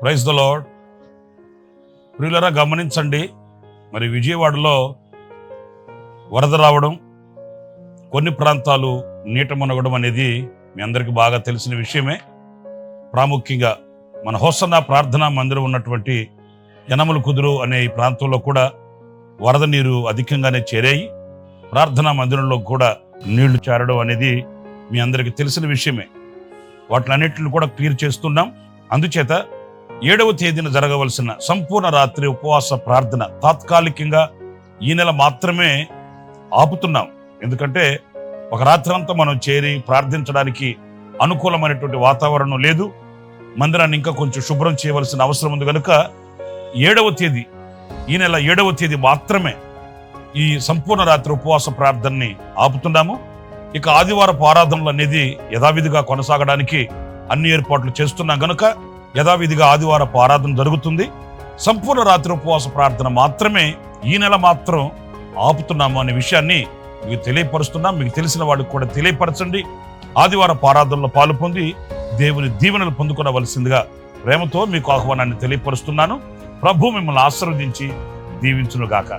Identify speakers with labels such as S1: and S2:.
S1: Praise the lord. ప్రియులరా, గమనించండి. మరి విజయవాడలో వరద రావడం, కొన్ని ప్రాంతాలు నీట మునగడం అనేది మీ అందరికీ బాగా తెలిసిన విషయమే. ప్రాముఖ్యంగా మన హోసన్న ప్రార్థనా మందిరం ఉన్నటువంటి యనమల కుదురు అనే ఈ ప్రాంతంలో కూడా వరద నీరు అధికంగానే చేరాయి. ప్రార్థనా మందిరంలో కూడా నీళ్లు చేరడం అనేది మీ అందరికీ తెలిసిన విషయమే. వాటిలన్నిటిని కూడా క్లియర్ చేస్తున్నాం. అందుచేత 7వ తేదీన జరగవలసిన సంపూర్ణ రాత్రి ఉపవాస ప్రార్థన తాత్కాలికంగా ఈ నెల మాత్రమే ఆపుతున్నాం. ఎందుకంటే ఒక రాత్రి అంతా మనం చేరి ప్రార్థించడానికి అనుకూలమైనటువంటి వాతావరణం లేదు. మందిరాన్ని ఇంకా కొంచెం శుభ్రం చేయవలసిన అవసరం ఉంది కనుక 7వ తేదీ, ఈ నెల 7వ తేదీ మాత్రమే ఈ సంపూర్ణ రాత్రి ఉపవాస ప్రార్థనని ఆపుతున్నాము. ఇక ఆదివారపు ఆరాధనలు అనేది యథావిధిగా కొనసాగడానికి అన్ని ఏర్పాట్లు చేస్తున్నాం కనుక యథావిధిగా ఆదివారపు ఆరాధన జరుగుతుంది. సంపూర్ణ రాత్రి ఉపవాస ప్రార్థన మాత్రమే ఈ నెల మాత్రం ఆపుతున్నాము అనే విషయాన్ని మీకు తెలియపరుస్తున్నాం. మీకు తెలిసిన వాళ్ళకి కూడా తెలియపరచండి. ఆదివారపు ఆరాధనలో పాలు పొంది దేవుని దీవెనలు పొందుకోవలసిందిగా ప్రేమతో మీకు ఆహ్వానాన్ని తెలియపరుస్తున్నాను. ప్రభు మిమ్మల్ని ఆశీర్వదించి దీవించును గాక.